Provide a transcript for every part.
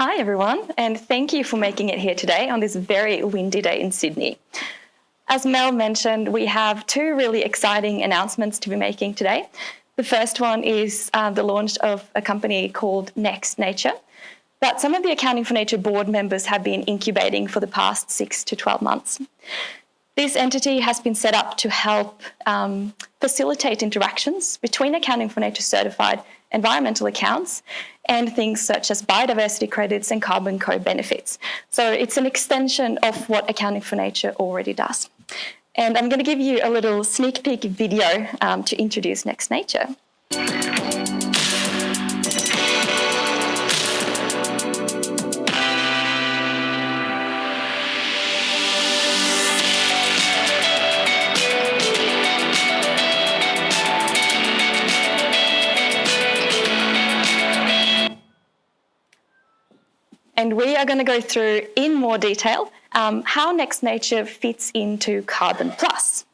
Hi everyone, and thank you for making it here today on this very windy day in Sydney. As Mel mentioned, we have two really exciting announcements to be making today. The first one is the launch of a company called Next Nature that some of the Accounting for Nature board members have been incubating for the past 6 to 12 months. This entity has been set up to help facilitate interactions between Accounting for Nature certified environmental accounts and things such as biodiversity credits and carbon co-benefits. So it's an extension of what Accounting for Nature already does. And I'm going to give you a little sneak peek video to introduce Next Nature. And we are going to go through in more detail how Next Nature fits into CarbonPlus.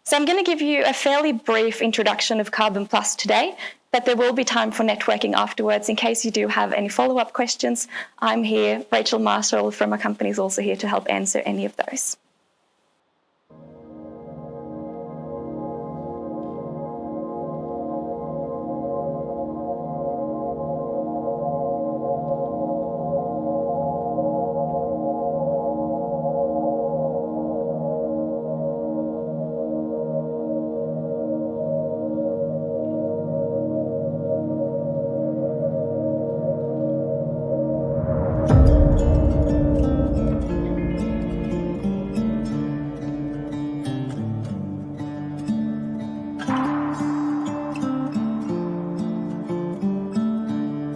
So I'm going to give you a fairly brief introduction of CarbonPlus today, but there will be time for networking afterwards in case you do have any follow-up questions. I'm here. Rachel Marshall from our company is also here to help answer any of those.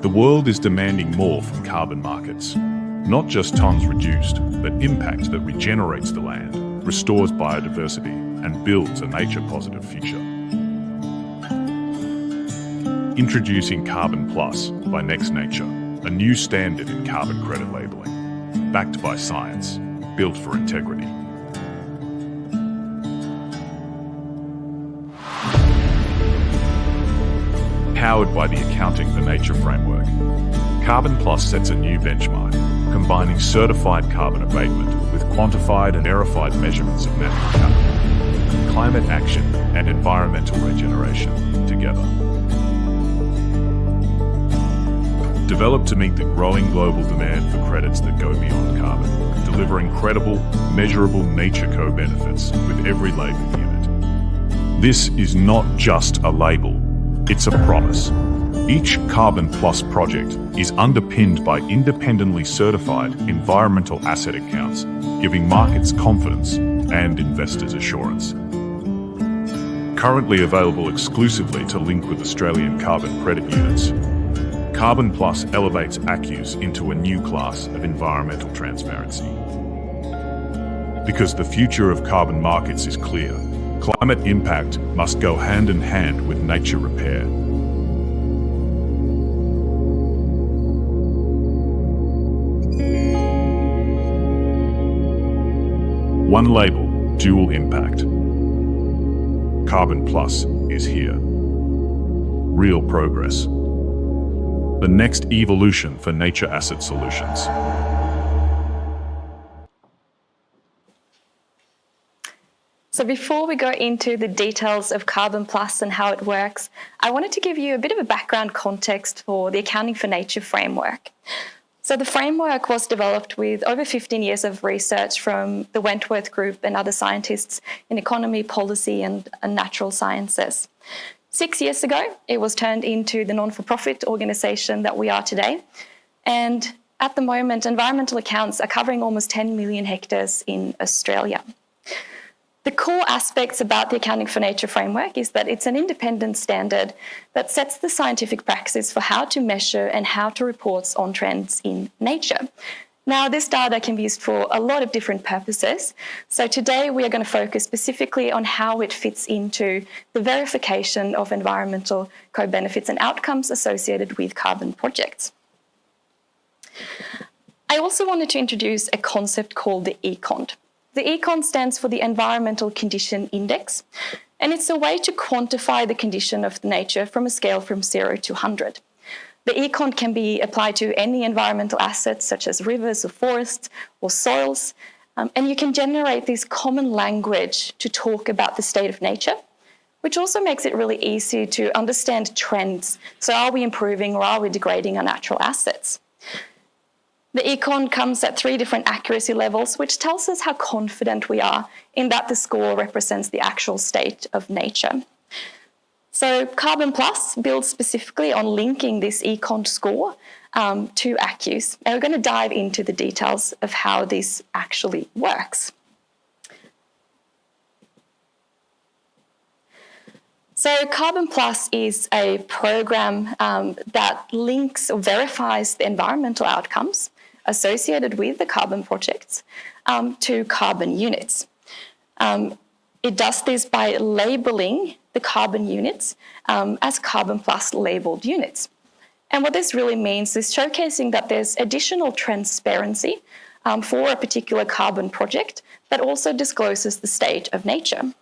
The world is demanding more from carbon markets. Not just tonnes reduced, but impact that regenerates the land, restores biodiversity, and builds a nature-positive future. Introducing CarbonPlus by Next Nature, a new standard in carbon credit labelling, backed by science, built for integrity. Powered by the Accounting for Nature framework, CarbonPlus sets a new benchmark, combining certified carbon abatement with quantified and verified measurements of natural capital, climate action and environmental regeneration together. Developed to meet the growing global demand for credits that go beyond carbon, delivering credible, measurable nature co-benefits with every label unit. This is not just a label. It's a promise. Each CarbonPlus project is underpinned by independently certified environmental asset accounts, giving markets confidence and investors assurance. Currently available exclusively to link with Australian carbon credit units, CarbonPlus elevates ACCUs into a new class of environmental transparency. Because the future of carbon markets is clear. Climate impact must go hand in hand with nature repair. One label, dual impact. CarbonPlus is here. Real progress. The next evolution for nature asset solutions. So before we go into the details of CarbonPlus and how it works, I wanted to give you a bit of a background context for the Accounting for Nature framework. So the framework was developed with over 15 years of research from the Wentworth Group and other scientists in economy, policy and natural sciences. 6 years ago, it was turned into the non-for-profit organisation that we are today. And at the moment, environmental accounts are covering almost 10 million hectares in Australia. The core aspects about the Accounting for Nature framework is that it's an independent standard that sets the scientific practice for how to measure and how to report on trends in nature. Now, this data can be used for a lot of different purposes. So today we are going to focus specifically on how it fits into the verification of environmental co-benefits and outcomes associated with carbon projects. I also wanted to introduce a concept called the ECOND. The ECON stands for the Environmental Condition Index, and it's a way to quantify the condition of nature from a scale from 0 to 100. The econ can be applied to any environmental assets such as rivers or forests or soils, and you can generate this common language to talk about the state of nature, which also makes it really easy to understand trends. So are we improving or are we degrading our natural assets? The econ comes at 3 different accuracy levels, which tells us how confident we are in that the score represents the actual state of nature. So CarbonPlus builds specifically on linking this econ score to ACCUs, and we're going to dive into the details of how this actually works. So CarbonPlus is a program that links or verifies the environmental outcomes associated with the carbon projects to carbon units. It does this by labelling the carbon units as CarbonPlus labelled units. And what this really means is showcasing that there's additional transparency for a particular carbon project that also discloses the state of nature.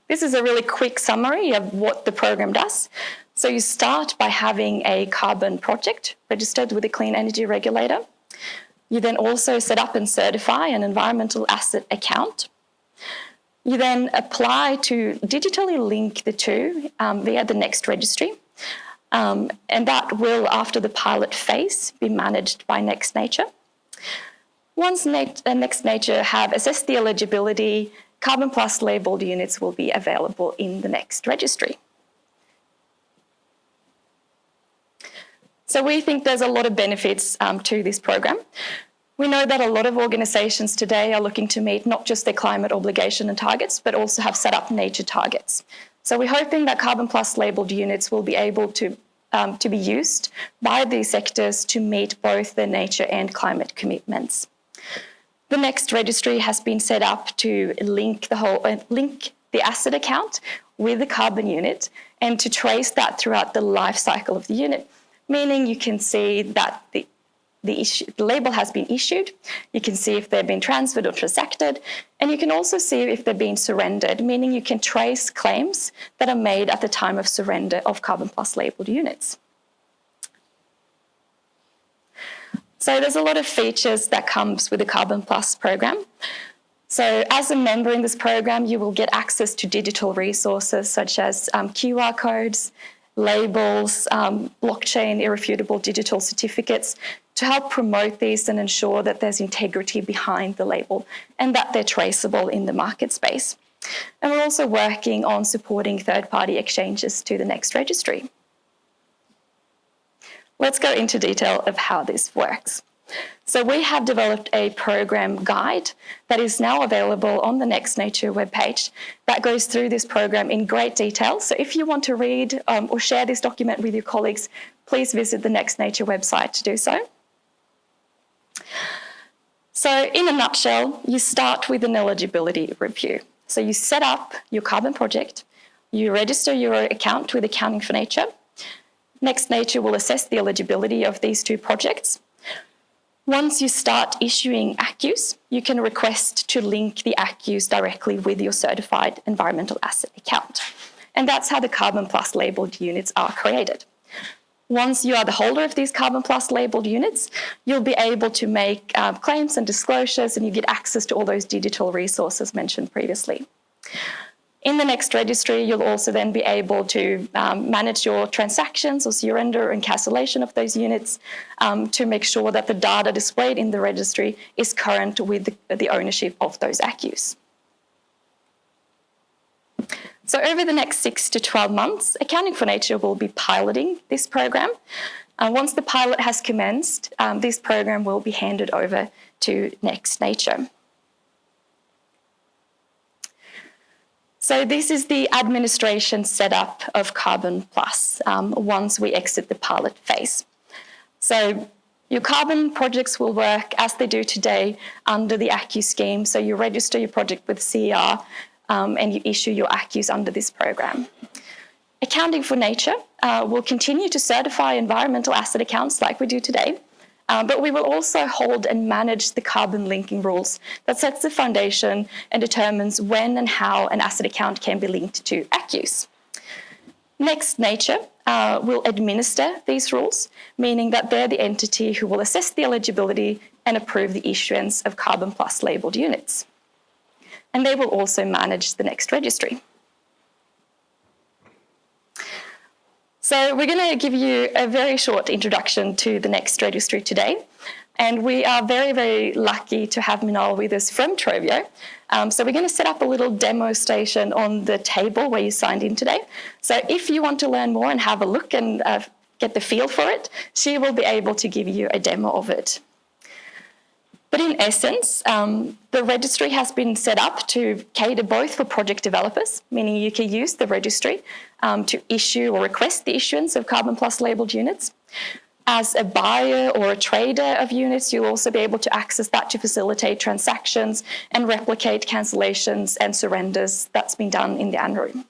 This is a really quick summary of what the program does. So you start by having a carbon project registered with the Clean Energy Regulator. You then also set up and certify an environmental asset account. You then apply to digitally link the two via the next registry. And that will, after the pilot phase, be managed by NextNature. Once NextNature have assessed the eligibility, CarbonPlus labelled units will be available in the next registry. So we think there's a lot of benefits to this program. We know that a lot of organisations today are looking to meet not just their climate obligation and targets, but also have set up nature targets. So we're hoping that CarbonPlus labelled units will be able to be used by these sectors to meet both their nature and climate commitments. The next registry has been set up to link the asset account with the carbon unit and to trace that throughout the life cycle of the unit, meaning you can see that the label has been issued, you can see if they've been transferred or transacted, and you can also see if they're being surrendered, meaning you can trace claims that are made at the time of surrender of CarbonPlus labelled units. So there's a lot of features that comes with the CarbonPlus program. So as a member in this program, you will get access to digital resources such as QR codes, labels, blockchain irrefutable digital certificates to help promote these and ensure that there's integrity behind the label and that they're traceable in the market space. And we're also working on supporting third-party exchanges to the next registry. Let's go into detail of how this works. So we have developed a program guide that is now available on the NextNature webpage that goes through this program in great detail. So if you want to read or share this document with your colleagues, please visit the NextNature website to do so. So in a nutshell, you start with an eligibility review. So you set up your carbon project, you register your account with Accounting for Nature. NextNature will assess the eligibility of these two projects. Once you start issuing ACCUs, you can request to link the ACCUs directly with your certified environmental asset account. And that's how the CarbonPlus labelled units are created. Once you are the holder of these CarbonPlus labelled units, you'll be able to make claims and disclosures, and you get access to all those digital resources mentioned previously. In the next registry, you'll also then be able to manage your transactions or surrender and cancellation of those units to make sure that the data displayed in the registry is current with the ownership of those ACCUs. So over the next 6 to 12 months, Accounting for Nature will be piloting this program. Once the pilot has commenced, this program will be handed over to NextNature. So this is the administration setup of CarbonPlus once we exit the pilot phase. So your carbon projects will work as they do today under the ACCU scheme. So you register your project with CER and you issue your ACCUs under this program. Accounting for Nature will continue to certify environmental asset accounts like we do today. But we will also hold and manage the carbon linking rules that sets the foundation and determines when and how an asset account can be linked to ACCUs. Next, Nature will administer these rules, meaning that they're the entity who will assess the eligibility and approve the issuance of CarbonPlus labelled units. And they will also manage the next registry. So we're going to give you a very short introduction to the next registry today. And we are very, very lucky to have Minal with us from Trovio. So we're going to set up a little demo station on the table where you signed in today. So if you want to learn more and have a look and get the feel for it, she will be able to give you a demo of it. But in essence, the registry has been set up to cater both for project developers, meaning you can use the registry to issue or request the issuance of CarbonPlus labelled units. As a buyer or a trader of units, you'll also be able to access that to facilitate transactions and replicate cancellations and surrenders that's been done in the ANRU.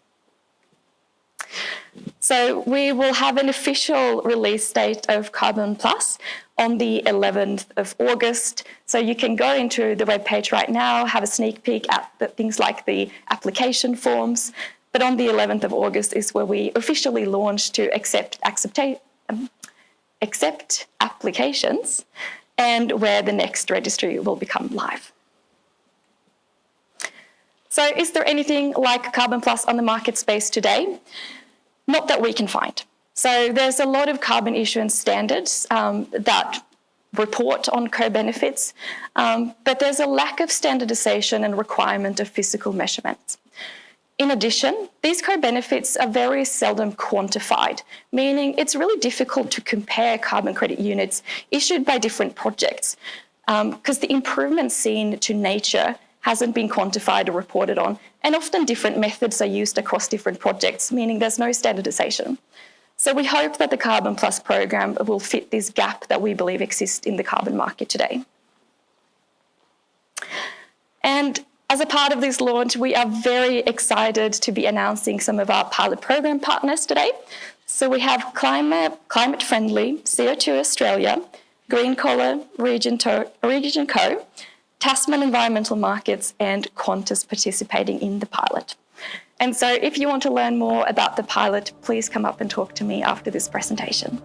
So we will have an official release date of CarbonPlus on the 11th of August. So you can go into the webpage right now, have a sneak peek at things like the application forms. But on the 11th of August is where we officially launch to accept applications and where the next registry will become live. So is there anything like CarbonPlus on the market space today? Not that we can find. So there's a lot of carbon issuance standards that report on co-benefits, but there's a lack of standardisation and requirement of physical measurements. In addition, these co-benefits are very seldom quantified, meaning it's really difficult to compare carbon credit units issued by different projects because the improvements seen to nature hasn't been quantified or reported on, and often different methods are used across different projects, meaning there's no standardisation. So we hope that the CarbonPlus program will fit this gap that we believe exists in the carbon market today. And as a part of this launch, we are very excited to be announcing some of our pilot program partners today. So we have Climate Friendly, CO2 Australia, Green Collar, Region Co, Tasman Environmental Markets, and Qantas participating in the pilot. And so if you want to learn more about the pilot, please come up and talk to me after this presentation.